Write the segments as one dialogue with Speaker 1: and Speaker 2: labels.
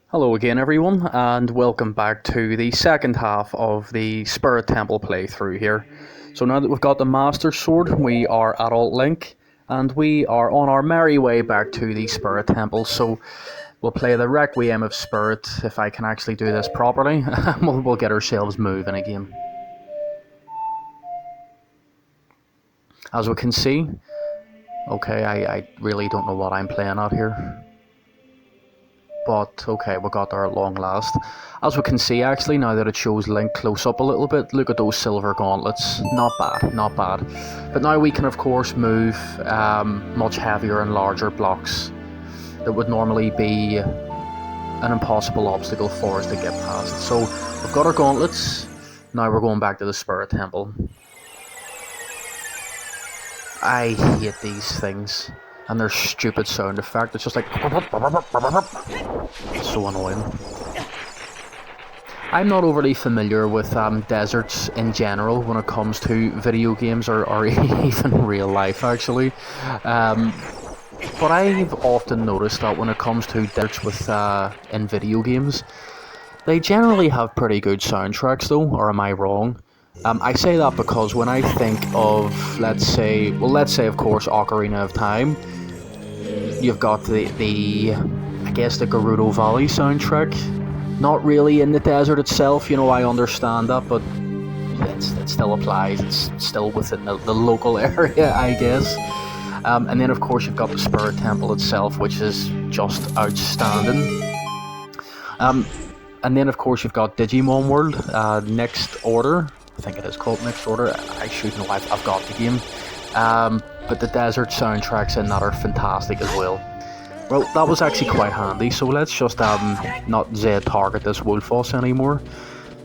Speaker 1: Hello again everyone, and welcome back to the second half of the Spirit Temple playthrough here. So now that we've got the Master Sword, we are Adult Link, and we are on our merry way back to the Spirit Temple. So we'll play the Requiem of Spirit, if I can actually do this properly, and we'll get ourselves moving again. As we can see, okay, I really don't know what I'm playing at here. But okay, we got there at long last. As we can see actually, now that it shows Link close up a little bit, look at those silver gauntlets. Not bad, not bad. But now we can of course move much heavier and larger blocks that would normally be an impossible obstacle for us to get past. So we've got our gauntlets, now we're going back to the Spirit Temple. I hate these things. And their stupid sound effect, it's just like... It's so annoying. I'm not overly familiar with deserts in general when it comes to video games or even real life actually. But I've often noticed that when it comes to deserts with in video games, they generally have pretty good soundtracks though, or am I wrong? I say that because when I think of, let's say of course Ocarina of Time, you've got the I guess the Gerudo Valley soundtrack. Not really in the desert itself, you know, I understand that, but it still applies. It's still within the local area, I guess. And then of course you've got the Spirit Temple itself, which is just outstanding. And then of course you've got Digimon World, Next Order. I think it is called Next Order. I should know, I've got the game. But the desert soundtracks in that are fantastic as well. Well, that was actually quite handy, so let's just not Z-target this Wolfos anymore.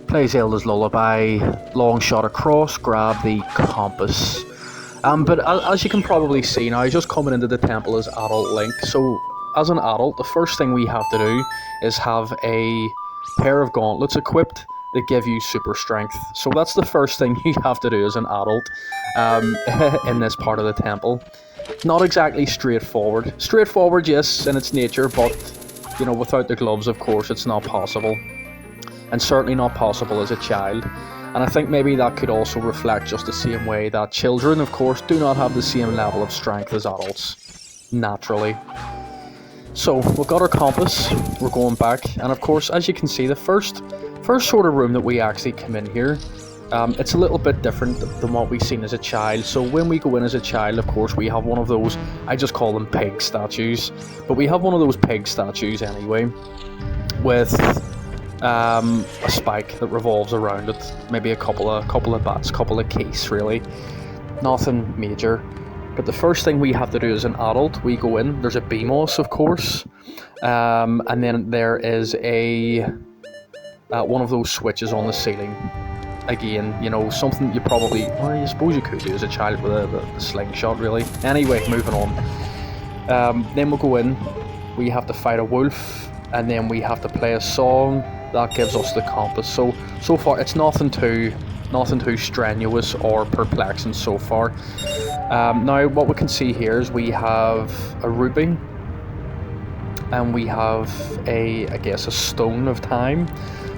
Speaker 1: Play Zelda's Lullaby, long shot across, grab the compass. But as you can probably see now, just coming into the temple as Adult Link. So, as an adult, the first thing we have to do is have a pair of gauntlets equipped that give you super strength. So that's the first thing you have to do as an adult in this part of the temple. Not exactly straightforward. Straightforward, yes, in its nature, but you know, without the gloves, of course, it's not possible. And certainly not possible as a child. And I think maybe that could also reflect just the same way that children, of course, do not have the same level of strength as adults. Naturally. So, we've got our compass, we're going back, and of course, as you can see, the first sort of room that we actually come in here, it's a little bit different than what we've seen as a child. So when we go in as a child, of course, we have one of those, I just call them pig statues, but we have one of those pig statues anyway, with a spike that revolves around it, maybe a couple of bats, couple of keys really, nothing major. But the first thing we have to do as an adult, we go in, there's a BMOS of course, and then there is a one of those switches on the ceiling. Again, you know, something you probably, well, I suppose you could do as a child with the slingshot really. Anyway, moving on. Then we'll go in, we have to fight a wolf, and then we have to play a song that gives us the compass. So far it's nothing too strenuous or perplexing so far. Now what we can see here is we have a rupee, and we have I guess a stone of time.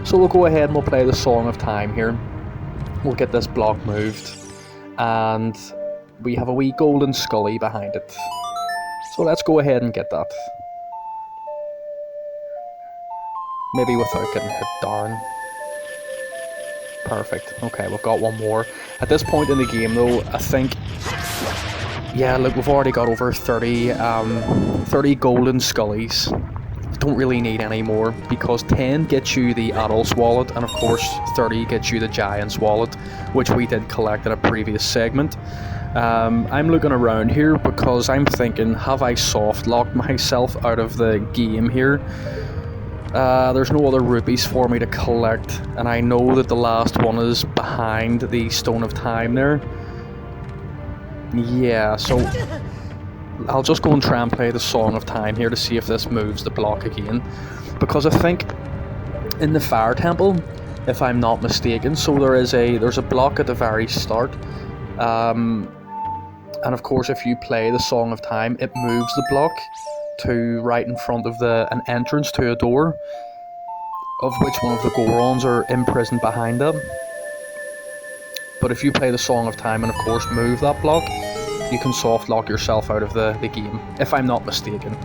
Speaker 1: So we'll go ahead and we'll play the Song of Time here. We'll get this block moved, and we have a wee golden scully behind it. So let's go ahead and get that. Maybe without getting hit down. Perfect. Okay, we've got one more. At this point in the game though, I think, yeah, look, we've already got over 30 golden scullies. Don't really need any more, because 10 gets you the adult's wallet, and of course 30 gets you the giant's wallet, which we did collect in a previous segment. I'm looking around here because I'm thinking, have I soft locked myself out of the game here? There's no other rupees for me to collect, and I know that the last one is behind the Stone of Time there. Yeah, so I'll just go and try and play the Song of Time here to see if this moves the block again, because I think in the Fire Temple, if I'm not mistaken, so there's a block at the very start, and of course if you play the Song of Time, it moves the block to right in front of an entrance to a door. of which one of the Gorons are imprisoned behind them. But if you play the Song of Time and of course move that block, you can soft lock yourself out of the game, if I'm not mistaken.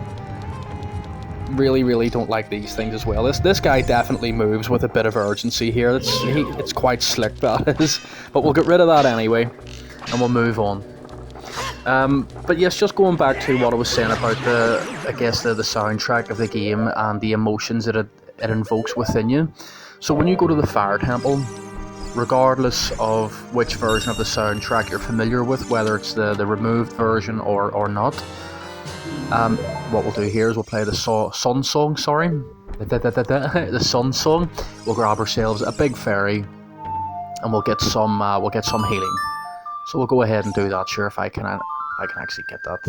Speaker 1: Really don't like these things as well. This guy definitely moves with a bit of urgency here. It's quite slick, that is. But we'll get rid of that anyway, and we'll move on. But yes, just going back to what I was saying about the soundtrack of the game and the emotions that it invokes within you. So when you go to the Fire Temple, regardless of which version of the soundtrack you're familiar with, whether it's the removed version or not, what we'll do here is we'll play the Sun Song, the Sun Song. We'll grab ourselves a big fairy, and we'll get some healing. So we'll go ahead and do that. Sure, if I can actually get that.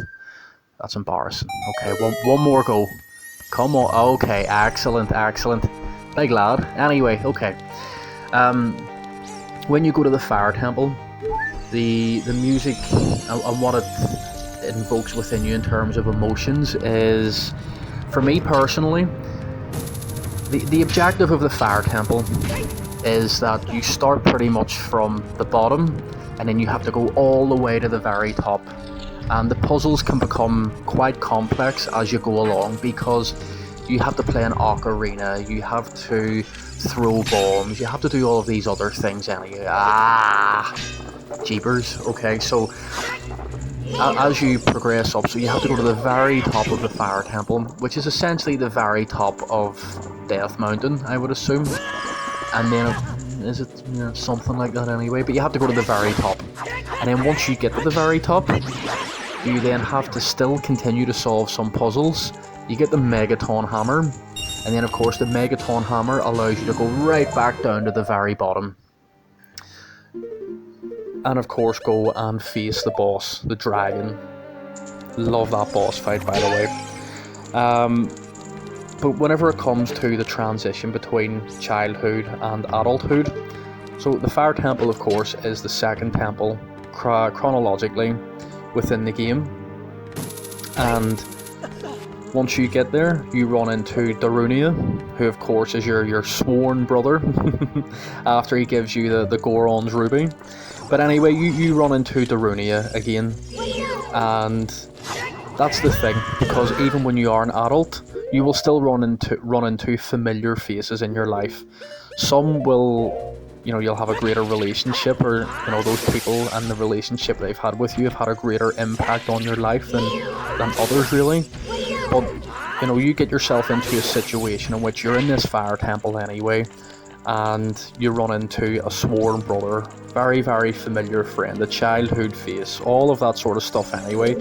Speaker 1: That's embarrassing. Okay, one more go. Come on. Okay, excellent. Big lad. Anyway, okay. When you go to the Fire Temple, the music and what it invokes within you in terms of emotions is, for me personally, the objective of the Fire Temple is that you start pretty much from the bottom, and then you have to go all the way to the very top. And the puzzles can become quite complex as you go along, because you have to play an ocarina, you have to throw bombs, you have to do all of these other things anyway. Jeepers. Okay, so as you progress up, so you have to go to the very top of the Fire Temple, which is essentially the very top of Death Mountain, I would assume. And then, is it something like that anyway? But you have to go to the very top. And then once you get to the very top, you then have to still continue to solve some puzzles. You get the Megaton Hammer, and then of course the Megaton Hammer allows you to go right back down to the very bottom. And of course go and face the boss, the dragon. Love that boss fight, by the way. But whenever it comes to the transition between childhood and adulthood, so the Fire Temple of course is the second temple chronologically within the game, and once you get there you run into Darunia, who of course is your sworn brother after he gives you the Goron's ruby. But anyway, you run into Darunia again, and that's the thing, because even when you are an adult, you will still run into familiar faces in your life. Some will, you'll have a greater relationship, or those people and the relationship they've had with you have had a greater impact on your life than others, really. But you get yourself into a situation in which you're in this Fire Temple anyway, and you run into a sworn brother, very familiar friend, a childhood face, all of that sort of stuff anyway.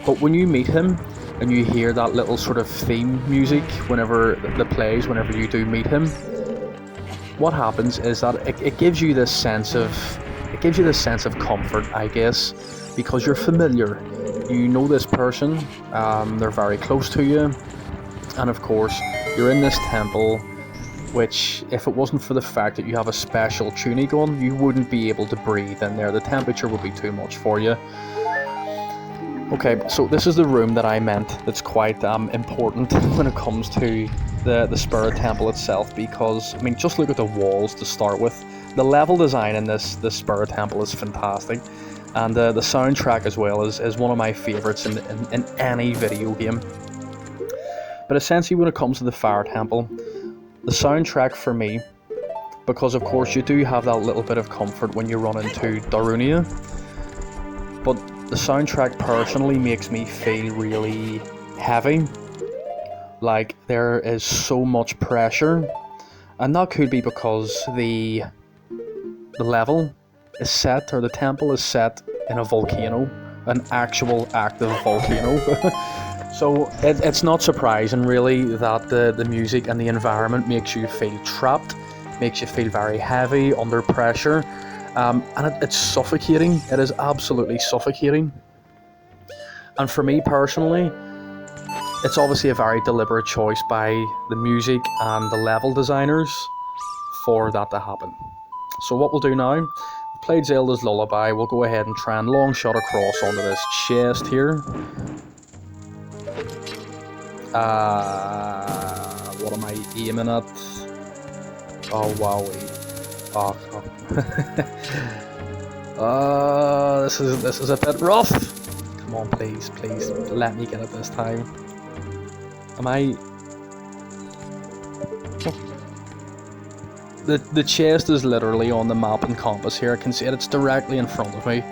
Speaker 1: But when you meet him and you hear that little sort of theme music whenever it plays, whenever you do meet him, what happens is that it gives you this sense of comfort, I guess, because you're familiar. You know this person, they're very close to you, and of course you're in this temple, which, if it wasn't for the fact that you have a special tunic on, you wouldn't be able to breathe in there. The temperature would be too much for you. Okay, so this is the room that I meant that's quite important when it comes to the Spirit Temple itself, because, just look at the walls to start with. The level design in this Spirit Temple is fantastic, and the soundtrack as well is one of my favourites in any video game. But essentially, when it comes to the Fire Temple, the soundtrack for me, because of course you do have that little bit of comfort when you run into Darunia, but the soundtrack personally makes me feel really heavy, like there is so much pressure, and that could be because the level is set, or the temple is set in a volcano, an actual active volcano. So it's not surprising really that the music and the environment makes you feel trapped, makes you feel very heavy, under pressure, and it's suffocating. It is absolutely suffocating. And for me personally, it's obviously a very deliberate choice by the music and the level designers for that to happen. So what we'll do now, we played Zelda's Lullaby, we'll go ahead and try and long shot across onto this chest here. What am I aiming at? Oh, wowie. Oh, this is a bit rough. Come on, please, let me get it this time. Am I? The chest is literally on the map and compass here. I can see it. It's directly in front of me.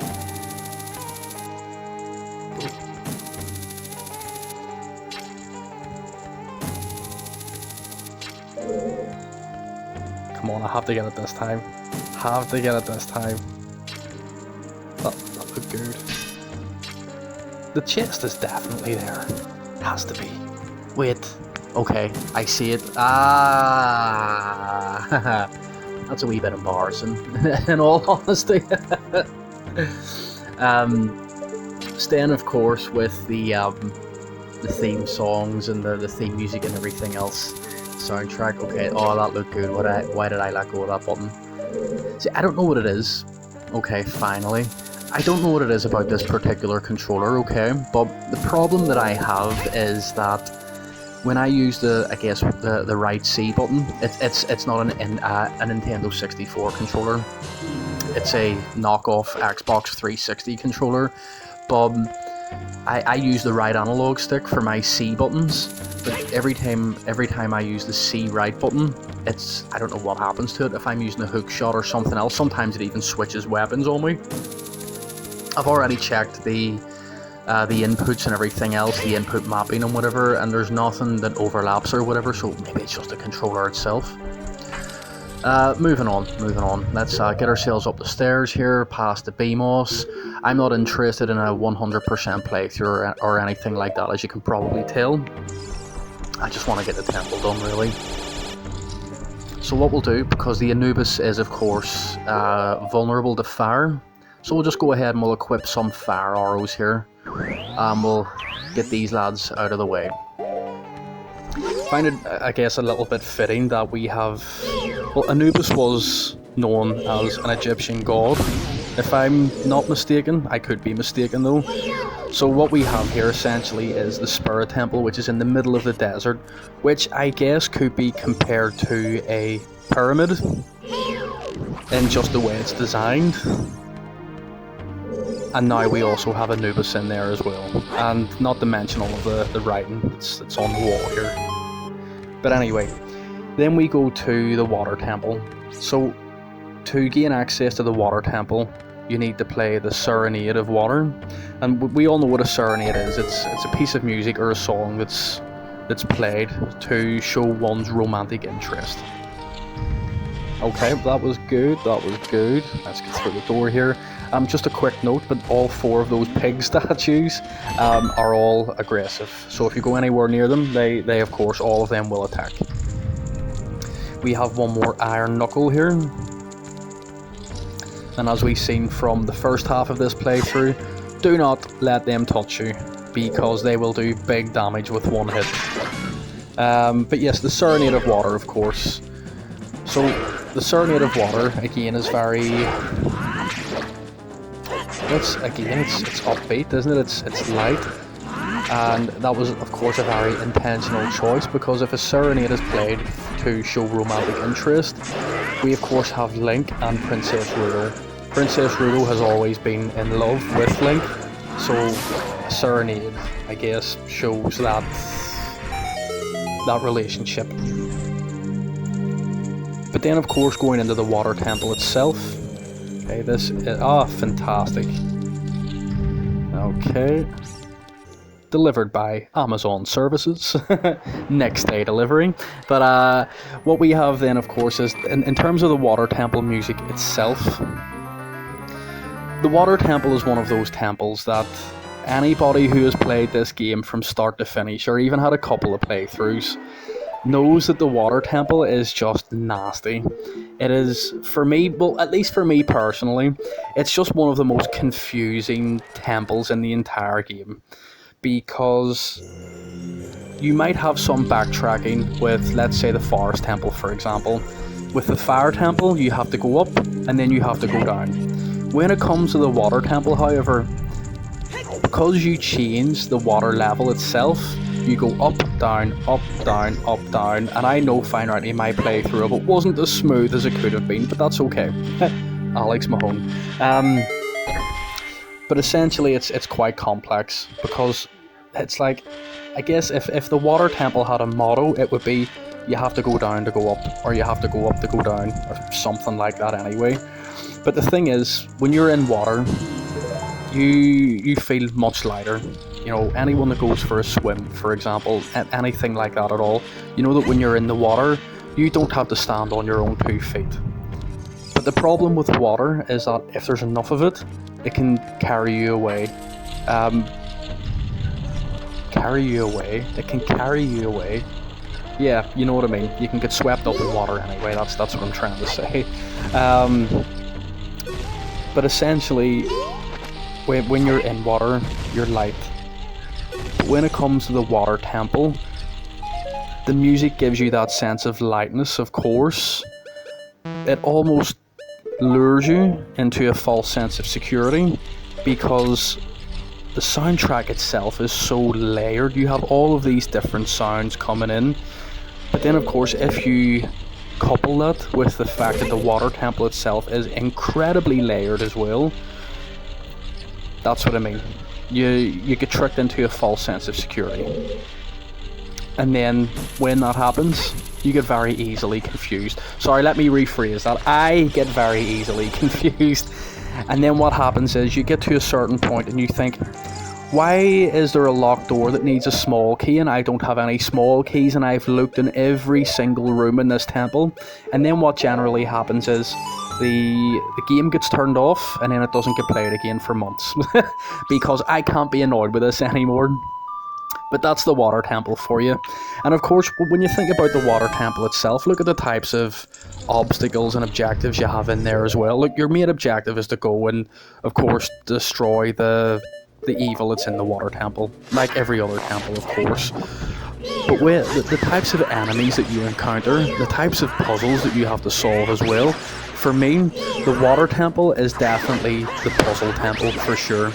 Speaker 1: Come on, I have to get it this time. That looked good. The chest is definitely there. Has to be. Wait. Okay, I see it. Ah, that's a wee bit embarrassing, in all honesty. Staying, of course, with the theme songs and the theme music and everything else. Soundtrack. Okay. Oh, that looked good. Why did I let go of that button? See, I don't know what it is. Okay, finally. I don't know what it is about this particular controller. Okay, but the problem that I have is that when I use the right C button, it's not a Nintendo 64 controller. It's a knockoff Xbox 360 controller. But I use the right analog stick for my C buttons. But every time I use the C right button, I don't know what happens to it. If I'm using a hook shot or something else, sometimes it even switches weapons on me. I've already checked the inputs and everything else, the input mapping and whatever, and there's nothing that overlaps or whatever, so maybe it's just the controller itself. Moving on. Let's get ourselves up the stairs here, past the BMOS. I'm not interested in a 100% playthrough or anything like that, as you can probably tell. I just want to get the temple done, really. So what we'll do, because the Anubis is, of course, vulnerable to fire, so we'll just go ahead and we'll equip some fire arrows here. We'll get these lads out of the way. Find it, I guess, a little bit fitting that we have... Well, Anubis was known as an Egyptian god. If I'm not mistaken, I could be mistaken though. So what we have here essentially is the Spirit Temple, which is in the middle of the desert, which I guess could be compared to a pyramid in just the way it's designed. And now we also have Anubis in there as well, and not to mention all of the writing that's on the wall here. But anyway, then we go to the Water Temple. So to gain access to the Water Temple, you need to play the Serenade of Water, and we all know what a serenade is. It's a piece of music or a song that's played to show one's romantic interest. Okay, that was good. Let's get through the door here. Just a quick note, but all 4 of those pig statues are all aggressive. So if you go anywhere near them, they of course, all of them will attack. We have one more iron knuckle here. And as we've seen from the first half of this playthrough, do not let them touch you, because they will do big damage with one hit. But yes, the Serenade of Water, of course. So the Serenade of Water, again, is very... It's upbeat, isn't it? It's light. And that was, of course, a very intentional choice, because if a serenade is played to show romantic interest, we of course have Link and Princess Ruto. Princess Ruto has always been in love with Link, so a serenade, I guess, shows that relationship. But then, of course, going into the Water Temple itself. Okay, this is fantastic. Okay. Delivered by Amazon Services, next day delivery. But what we have then, of course, is in terms of the Water Temple music itself, the Water Temple is one of those temples that anybody who has played this game from start to finish, or even had a couple of playthroughs, knows that the Water Temple is just nasty. It is, for me, well, at least for me personally, it's just one of the most confusing temples in the entire game. Because you might have some backtracking with, let's say, the Forest Temple, for example. With the Fire Temple, you have to go up and then you have to go down. When it comes to the Water Temple, however, because you change the water level itself, you go up, down, up, down, up, down, and I know fine rightly my playthrough of it wasn't as smooth as it could have been, but that's okay. Alex Mahone. But essentially it's quite complex, because it's like, I guess if the water temple had a motto, it would be, you have to go down to go up, or you have to go up to go down, or something like that anyway. But the thing is, when you're in water, you feel much lighter. You know, anyone that goes for a swim, for example, anything like that at all, you know that when you're in the water, you don't have to stand on your own 2 feet. But the problem with water is that if there's enough of it, it can carry you away. It can carry you away. Yeah, you know what I mean. You can get swept up in water anyway. That's what I'm trying to say. But essentially, when you're in water, you're light. But when it comes to the water temple, the music gives you that sense of lightness, of course. It almost lures you into a false sense of security, because the soundtrack itself is so layered. You have all of these different sounds coming in, but then of course if you couple that with the fact that the water temple itself is incredibly layered as well, that's what I mean. You get tricked into a false sense of security, and then when that happens, you get very easily confused. Sorry, let me rephrase that. I get very easily confused. And then what happens is you get to a certain point and you think, why is there a locked door that needs a small key and I don't have any small keys, and I've looked in every single room in this temple? And then what generally happens is the game gets turned off, and then it doesn't get played again for months because I can't be annoyed with this anymore. But that's the water temple for you. And of course, when you think about the water temple itself, look at the types of obstacles and objectives you have in there as well. Look, your main objective is to go and, of course, destroy the evil that's in the water temple, like every other temple, of course. But with the types of enemies that you encounter, the types of puzzles that you have to solve as well, for me, the water temple is definitely the puzzle temple for sure.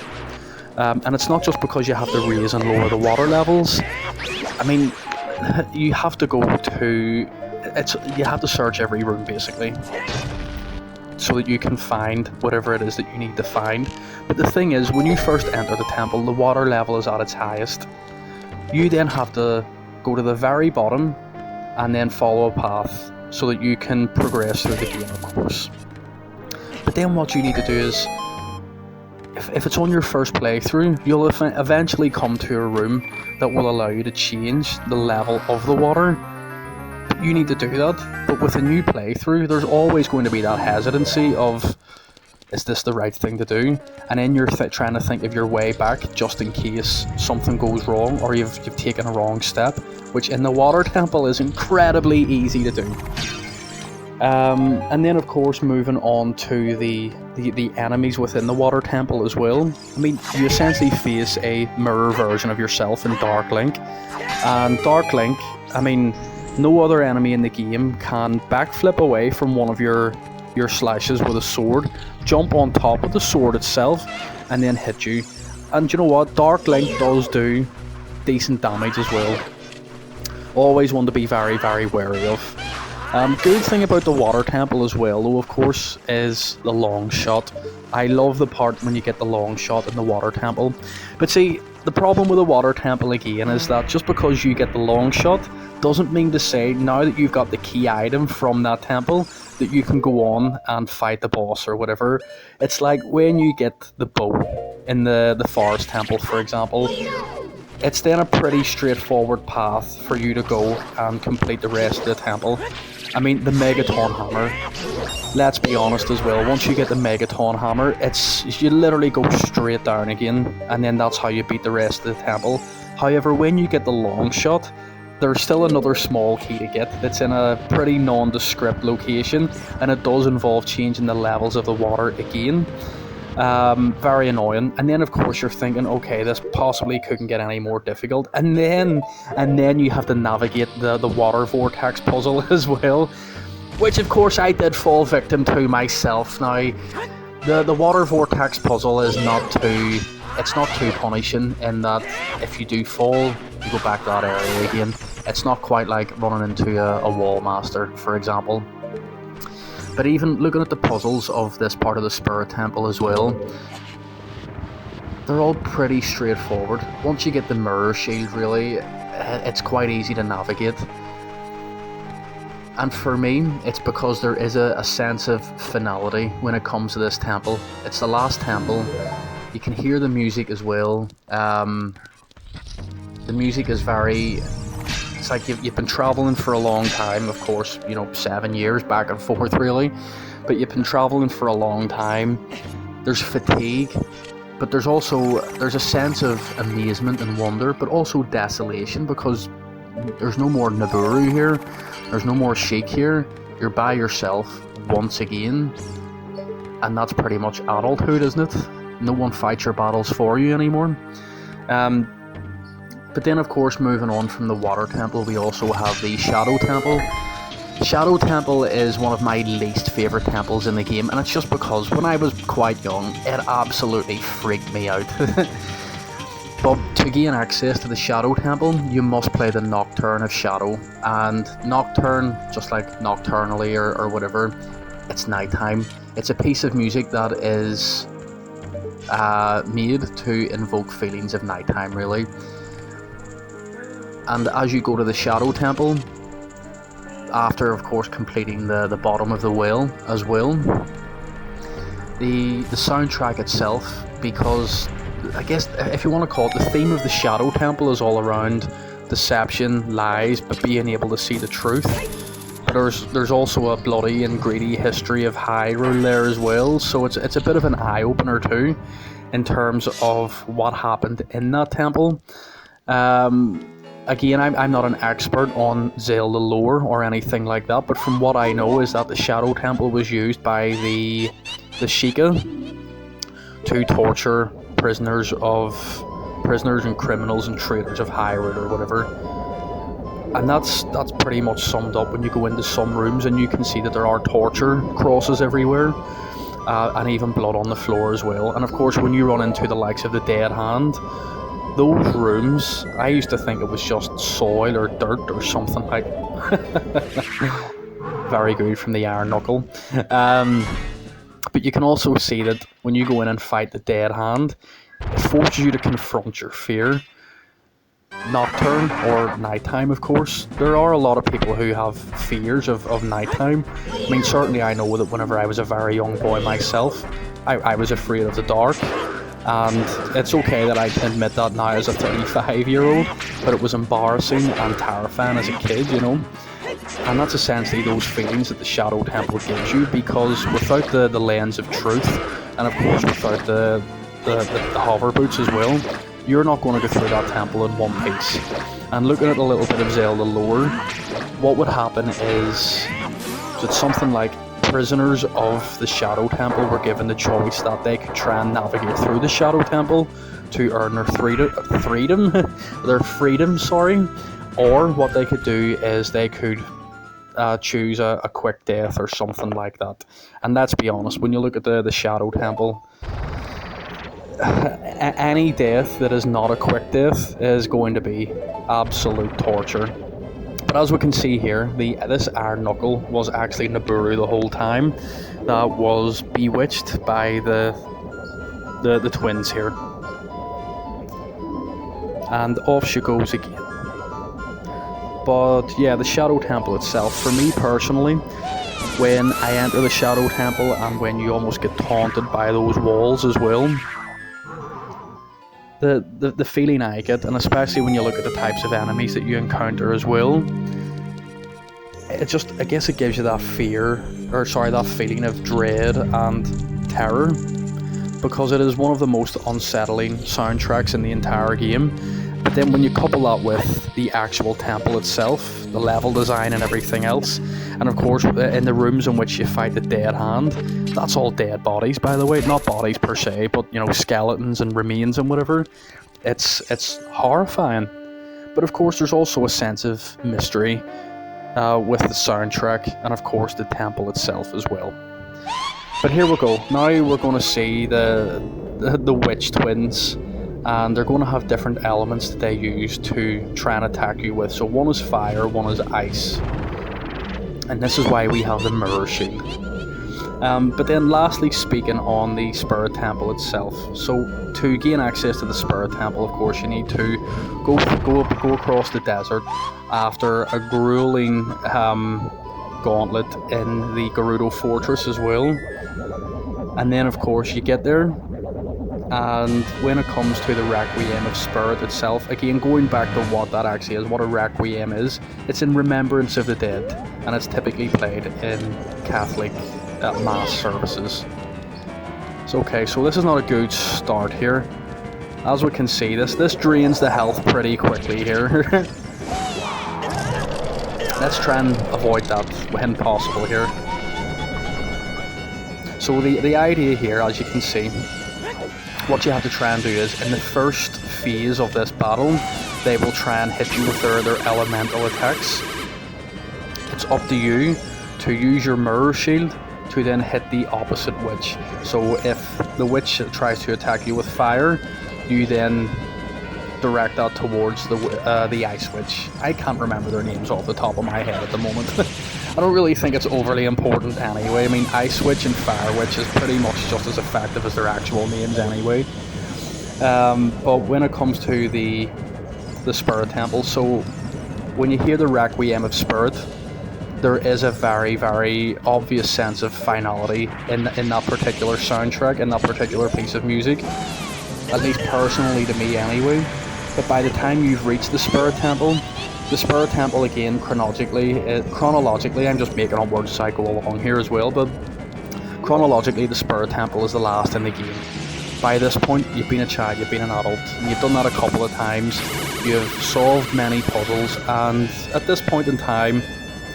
Speaker 1: And it's not just because you have to raise and lower the water levels. I mean, you have to go to... you have to search every room, basically, so that you can find whatever it is that you need to find. But the thing is, when you first enter the temple, the water level is at its highest. You then have to go to the very bottom and then follow a path so that you can progress through the game, of course. But then what you need to do is, if it's on your first playthrough, you'll eventually come to a room that will allow you to change the level of the water. But you need to do that. But with a new playthrough, there's always going to be that hesitancy of, is this the right thing to do? And then you're trying to think of your way back just in case something goes wrong or you've taken a wrong step, which in the water temple is incredibly easy to do. And then of course moving on to the enemies within the water temple as well. I mean, you essentially face a mirror version of yourself in Dark Link. And Dark Link, I mean, no other enemy in the game can backflip away from one of your slashes with a sword, jump on top of the sword itself, and then hit you. And you know what? Dark Link does do decent damage as well. Always one to be very, very wary of. Good thing about the water temple as well, though, of course, is the long shot. I love the part when you get the long shot in the water temple. But see, the problem with the water temple again is that just because you get the long shot doesn't mean to say, now that you've got the key item from that temple, that you can go on and fight the boss or whatever. It's like when you get the bow in the forest temple, for example. It's then a pretty straightforward path for you to go and complete the rest of the temple. I mean, the Megaton Hammer, let's be honest as well, once you get the Megaton Hammer, you literally go straight down again, and then that's how you beat the rest of the temple. However, when you get the long shot, there's still another small key to get that's in a pretty nondescript location, and it does involve changing the levels of the water again. Very annoying. And then of course you're thinking, okay, this possibly couldn't get any more difficult, and then you have to navigate the water vortex puzzle as well, which of course I did fall victim to myself. Now the water vortex puzzle is not too it's not too punishing in that if you do fall, you go back to that area again. It's not quite like running into a wall master, for example. But even looking at the puzzles of this part of the Spirit Temple as well, they're all pretty straightforward. Once you get the mirror shield, really, it's quite easy to navigate. And for me, it's because there is a sense of finality when it comes to this temple. It's the last temple. You can hear the music as well. The music is very... It's like you've been travelling for a long time, of course, 7 years back and forth really. But you've been travelling for a long time. There's fatigue, but there's a sense of amazement and wonder, but also desolation, because there's no more Naburu here. There's no more Sheik here. You're by yourself once again. And that's pretty much adulthood, isn't it? No one fights your battles for you anymore. But then, of course, moving on from the Water Temple, we also have the Shadow Temple. Shadow Temple is one of my least favourite temples in the game, and it's just because when I was quite young, it absolutely freaked me out. But to gain access to the Shadow Temple, you must play the Nocturne of Shadow. And Nocturne, just like Nocturnally or whatever, it's nighttime. It's a piece of music that is made to invoke feelings of nighttime, really. And as you go to the Shadow Temple, after of course completing the bottom of the well as well, the soundtrack itself, because I guess if you want to call it, the theme of the Shadow Temple is all around deception, lies, but being able to see the truth. There's also a bloody and greedy history of Hyrule there as well, so it's a bit of an eye-opener too, in terms of what happened in that temple. Again, I'm not an expert on Zelda lore or anything like that, but from what I know is that the Shadow Temple was used by the Sheikah to torture prisoners and criminals and traitors of Hyrule or whatever. And that's pretty much summed up when you go into some rooms and you can see that there are torture crosses everywhere, and even blood on the floor as well. And of course, when you run into the likes of the Dead Hand, those rooms, I used to think it was just soil or dirt or something like very good from the Iron Knuckle. But you can also see that when you go in and fight the Dead Hand, it forces you to confront your fear. Nocturne, or nighttime of course. There are a lot of people who have fears of nighttime. I mean, certainly I know that whenever I was a very young boy myself, I was afraid of the dark. And it's okay that I admit that now as a 35-year-old, but it was embarrassing and terrifying as a kid, And that's essentially those feelings that the Shadow Temple gives you, because without the lens of truth, and of course without the hover boots as well, you're not going to go through that temple in one piece. And looking at a little bit of Zelda lore, what would happen is that something like prisoners of the Shadow Temple were given the choice that they could try and navigate through the Shadow Temple to earn their freedom, or what they could do is they could choose a quick death or something like that. And let's be honest, when you look at the Shadow Temple, any death that is not a quick death is going to be absolute torture. But as we can see here, this Iron Knuckle was actually Naburu the whole time. That was bewitched by the twins here. And off she goes again. But yeah, the Shadow Temple itself, for me personally, when I enter the Shadow Temple and when you almost get taunted by those walls as well, the feeling I get, and especially when you look at the types of enemies that you encounter as well, I guess it gives you that that feeling of dread and terror, because it is one of the most unsettling soundtracks in the entire game. But then when you couple that with the actual temple itself, the level design and everything else, and of course in the rooms in which you fight the Dead Hand, that's all dead bodies, by the way, not bodies per se, but skeletons and remains and whatever. It's horrifying. But of course there's also a sense of mystery with the soundtrack, and of course the temple itself as well. But here we go. Now we're going to see the witch twins, and they're going to have different elements that they use to try and attack you with. So one is fire, one is ice, and this is why we have the mirror shield. But then lastly, speaking on the Spirit Temple itself. So to gain access to the Spirit Temple, of course, you need to go across the desert after a grueling gauntlet in the Gerudo Fortress as well. And then of course you get there, and when it comes to the Requiem of Spirit itself, again going back to what that actually is, what a Requiem is, it's in remembrance of the dead, and it's typically played in Catholic mass services. So okay, so this is not a good start here. As we can see, this drains the health pretty quickly here. Let's try and avoid that when possible here. So the idea here, as you can see, what you have to try and do is, in the first phase of this battle, they will try and hit you with their elemental attacks. It's up to you to use your mirror shield to then hit the opposite witch. So if the witch tries to attack you with fire, you then direct that towards the ice witch. I can't remember their names off the top of my head at the moment. I don't really think it's overly important anyway. I mean, ice witch and fire witch is pretty much just as effective as their actual names anyway. But when it comes to the Spirit Temple, so when you hear the Requiem of Spirit, there is a very, very obvious sense of finality in that particular soundtrack, in that particular piece of music. At least personally to me anyway. But by the time you've reached the Spirit Temple again, chronologically, I'm just making up words as I go along here as well, but chronologically the Spirit Temple is the last in the game. By this point, you've been a child, you've been an adult, and you've done that a couple of times, you've solved many puzzles, and at this point in time,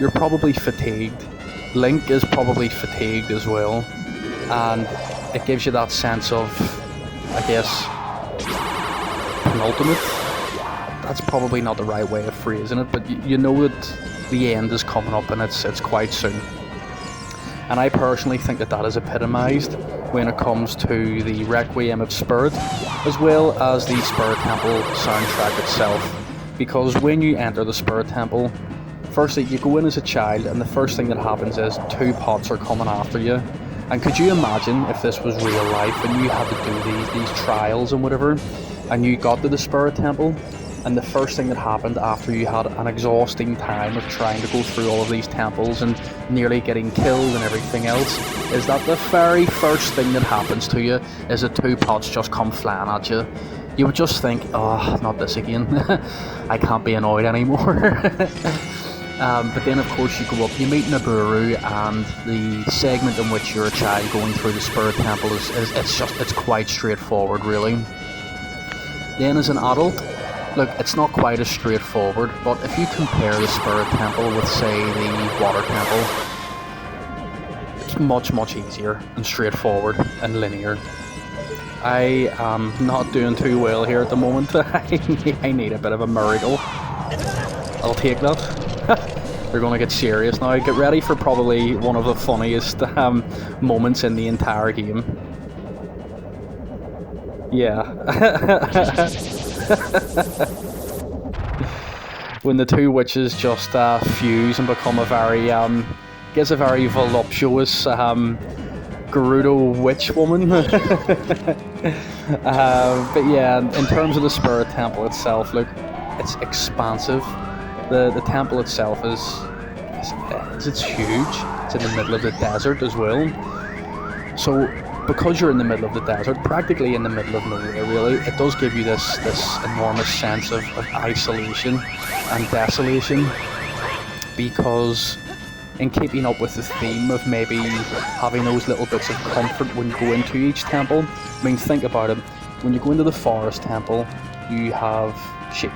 Speaker 1: you're probably fatigued. Link is probably fatigued as well, and it gives you that sense of, I guess, penultimate. That's probably not the right way of phrasing it, but you know that the end is coming up and it's quite soon. And I personally think that is epitomised when it comes to the Requiem of Spirit, as well as the Spirit Temple soundtrack itself. Because when you enter the Spirit Temple, firstly you go in as a child, and the first thing that happens is 2 pots are coming after you. And could you imagine if this was real life and you had to do these trials and whatever, and you got to the Spirit Temple, and the first thing that happened after you had an exhausting time of trying to go through all of these temples and nearly getting killed and everything else, is that the very first thing that happens to you is that 2 pots just come flying at you. You would just think, oh, not this again. I can't be annoyed anymore. But then of course you go up, you meet Naburu, and the segment in which you're a child going through the Spirit Temple it's quite straightforward really. Then as an adult, look, it's not quite as straightforward, but if you compare the Spirit Temple with, say, the Water Temple, it's much, much easier and straightforward and linear. I am not doing too well here at the moment. I need a bit of a miracle. I'll take that. We're going to get serious now. Get ready for probably one of the funniest moments in the entire game. Yeah. When the 2 witches just fuse and become a very, gets a very voluptuous Gerudo witch woman. But yeah, in terms of the Spirit Temple itself, look, it's expansive. The temple itself it's huge. It's in the middle of the desert as well. So because you're in the middle of the desert, practically in the middle of nowhere really, it does give you this enormous sense of isolation and desolation, because in keeping up with the theme of maybe having those little bits of comfort when you go into each temple, I mean, think about it. When you go into the Forest Temple, you have Sheik.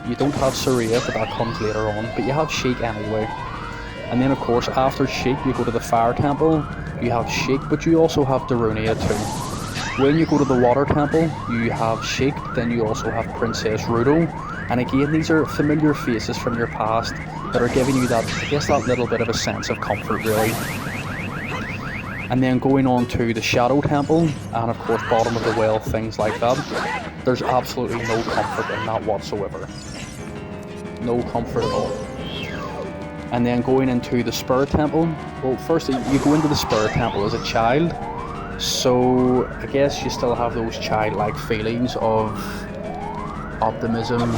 Speaker 1: You don't have Saria, but that comes later on, but you have Sheik anyway. And then of course after Sheik you go to the Fire Temple, you have Sheik, but you also have Darunia too. When you go to the Water Temple, you have Sheik, but then you also have Princess Rudo. And again, these are familiar faces from your past that are giving you that, I guess, that little bit of a sense of comfort really. And then going on to the Shadow Temple, and of course bottom of the well, things like that. There's absolutely no comfort in that whatsoever. No comfort at all. And then going into the Spirit Temple, well, first you go into the Spirit Temple as a child, so I guess you still have those childlike feelings of optimism,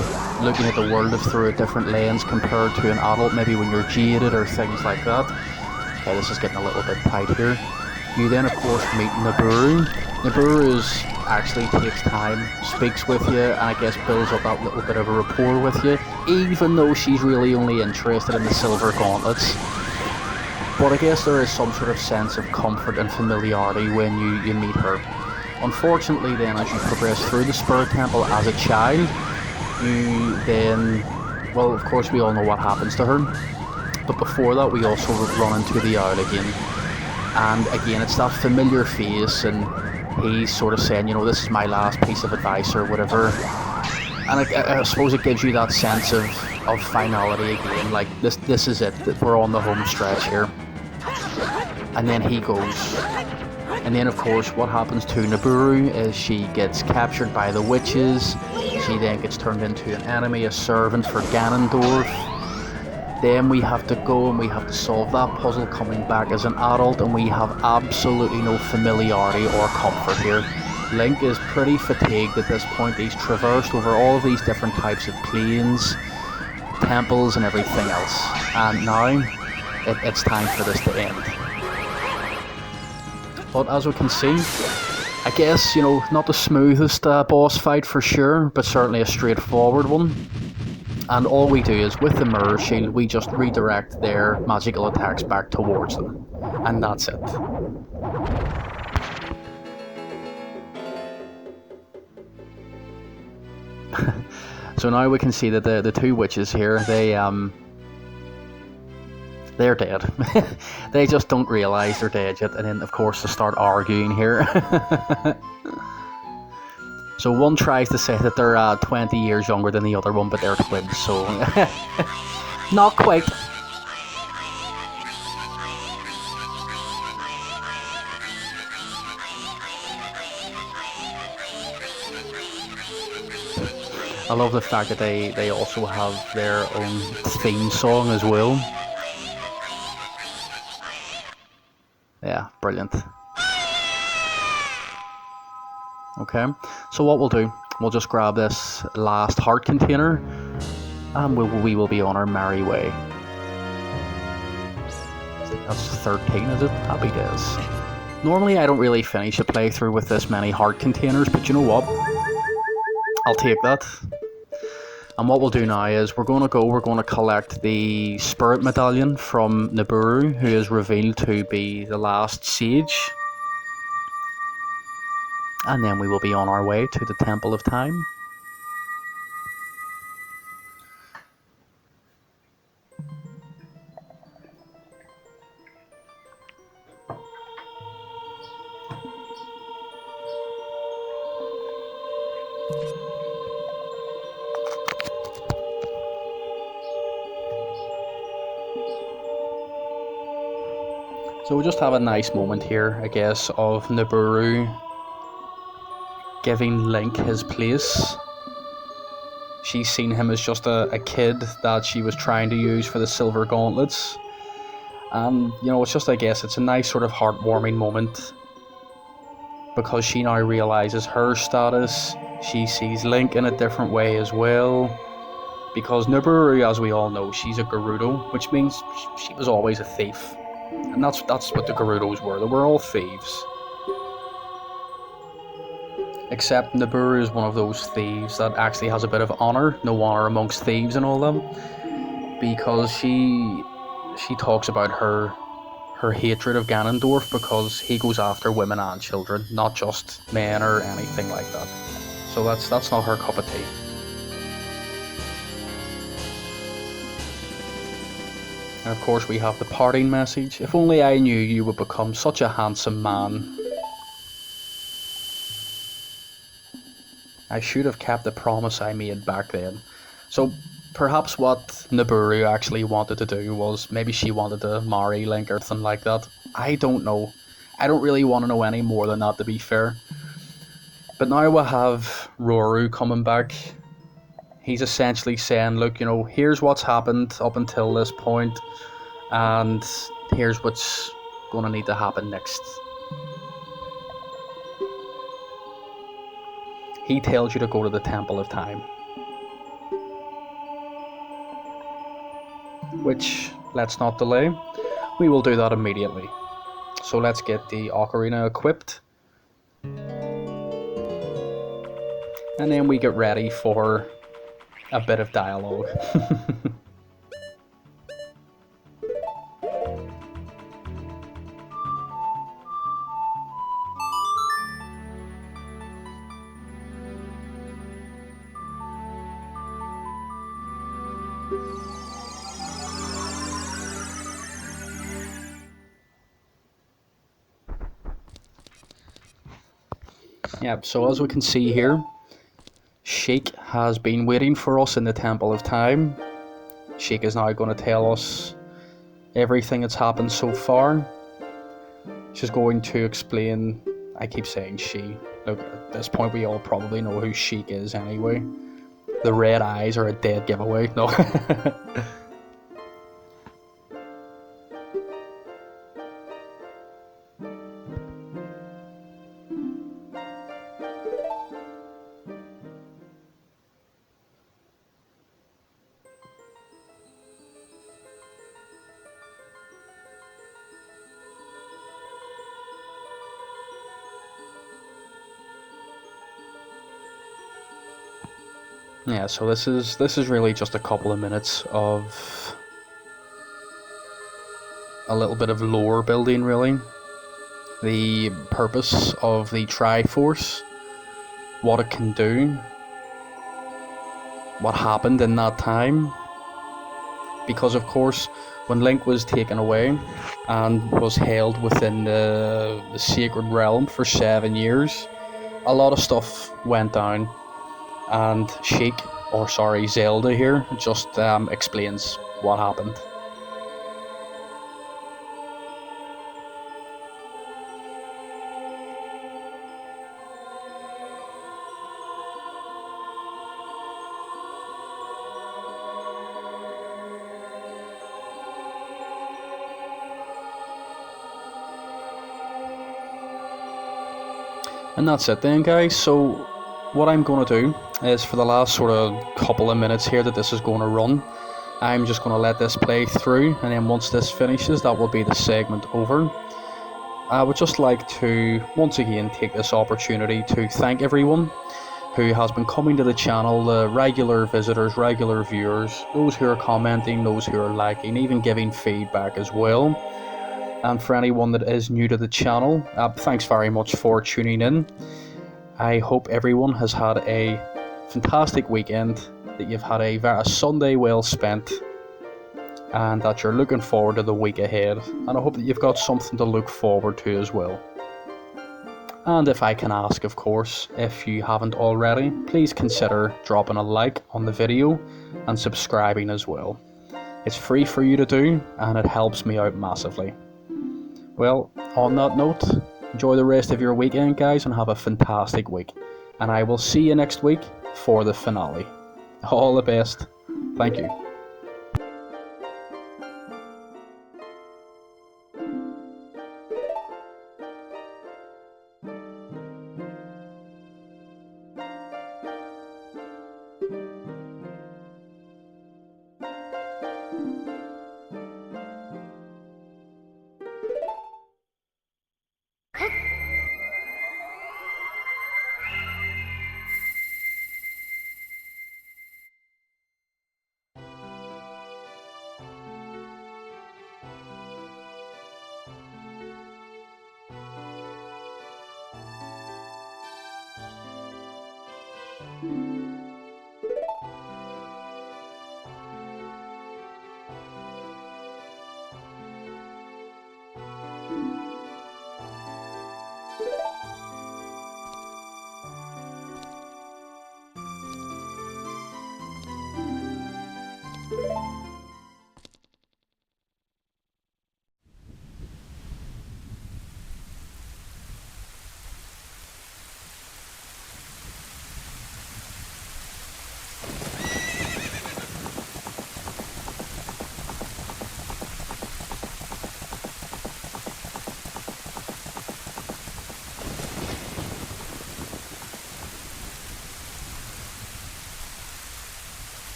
Speaker 1: looking at the world through a different lens compared to an adult, maybe when you're jaded or things like that. Okay, this is getting a little bit tight here. You then of course meet Naburu. Naburu actually takes time, speaks with you, and I guess builds up that little bit of a rapport with you, even though she's really only interested in the silver gauntlets. But I guess there is some sort of sense of comfort and familiarity when you meet her. Unfortunately then, as you progress through the Spirit Temple as a child, you then, well, of course we all know what happens to her, but before that we also run into the Owl again. And again, it's that familiar face, and he's sort of saying, you know, this is my last piece of advice or whatever. And I suppose it gives you that sense of finality again, like this is it, that we're on the home stretch here. And then he goes. And then of course what happens to Naburu is she gets captured by the witches. She then gets turned into an enemy, a servant for Ganondorf. Then we have to go and we have to solve that puzzle coming back as an adult, and we have absolutely no familiarity or comfort here. Link is pretty fatigued at this point. He's traversed over all of these different types of planes, temples and everything else. And now it's time for this to end. But as we can see, I guess, you know, not the smoothest boss fight for sure, but certainly a straightforward one. And all we do is, with the Mirror Shield, we just redirect their magical attacks back towards them. And that's it. So now we can see that the two witches here, they're dead. They just don't realise they're dead yet, and then of course they start arguing here. So one tries to say that they're 20 years younger than the other one, but they're twins, so not quite. I love the fact that they also have their own theme song as well. Yeah, brilliant. Okay, so what we'll do, we'll just grab this last heart container, and we will be on our merry way. That's 13, is it? Happy days. Normally I don't really finish a playthrough with this many heart containers, but you know what? I'll take that. And what we'll do now is we're going to collect the Spirit Medallion from Naburu, who is revealed to be the last sage. And then we will be on our way to the Temple of Time. So we'll just have a nice moment here, I guess, of Naburu giving Link his place. She's seen him as just a kid that she was trying to use for the silver gauntlets. And, you know, it's just, I guess, it's a nice sort of heartwarming moment, because she now realises her status. She sees Link in a different way as well, because Naburu, as we all know, she's a Gerudo, which means she was always a thief. And that's what the Gerudos were. They were all thieves. Except Naburu is one of those thieves that actually has a bit of honour. No honour amongst thieves and all them. Because she talks about her hatred of Ganondorf, because he goes after women and children, not just men or anything like that. So that's not her cup of tea. And of course we have the parting message. If only I knew you would become such a handsome man. I should have kept the promise I made back then. So perhaps what Naburu actually wanted to do was, maybe she wanted to marry Link or something like that. I don't know. I don't really want to know any more than that, to be fair. But now we have Roru coming back. He's essentially saying, look, you know, here's what's happened up until this point, and here's what's going to need to happen next. He tells you to go to the Temple of Time, which, let's not delay, we will do that immediately. So let's get the Ocarina equipped, and then we get ready for a bit of dialogue. Yep, so as we can see here, Sheik has been waiting for us in the Temple of Time. Sheik is now going to tell us everything that's happened so far. She's going to explain, I keep saying she, look, at this point we all probably know who Sheik is anyway. The red eyes are a dead giveaway, no. Yeah, so this is really just a couple of minutes of a little bit of lore building, really. The purpose of the Triforce, what it can do, what happened in that time. Because of course, when Link was taken away and was held within the sacred realm for 7 years, a lot of stuff went down, and Zelda here just explains what happened. And that's it then, guys. So what I'm going to do is, for the last sort of couple of minutes here that this is going to run, I'm just going to let this play through, and then once this finishes, that will be the segment over. I would just like to once again take this opportunity to thank everyone who has been coming to the channel, the regular visitors, regular viewers, those who are commenting, those who are liking, even giving feedback as well. And for anyone that is new to the channel, thanks very much for tuning in. I hope everyone has had a fantastic weekend, that you've had a Sunday well spent, and that you're looking forward to the week ahead. And I hope that you've got something to look forward to as well. And if I can ask, of course, if you haven't already, please consider dropping a like on the video and subscribing as well. It's free for you to do, and it helps me out massively. Well, on that note, enjoy the rest of your weekend, guys, and have a fantastic week. And I will see you next week for the finale. All the best. Thank you.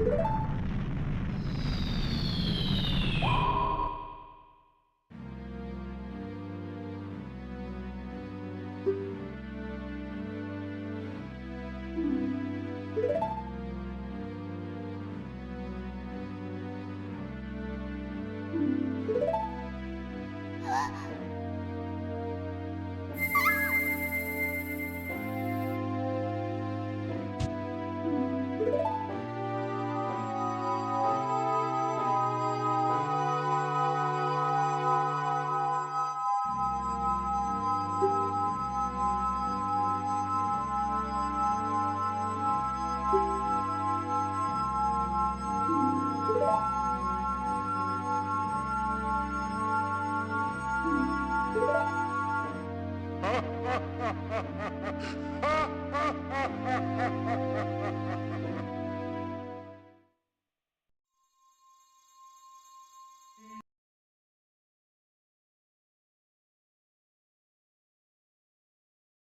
Speaker 2: Huh?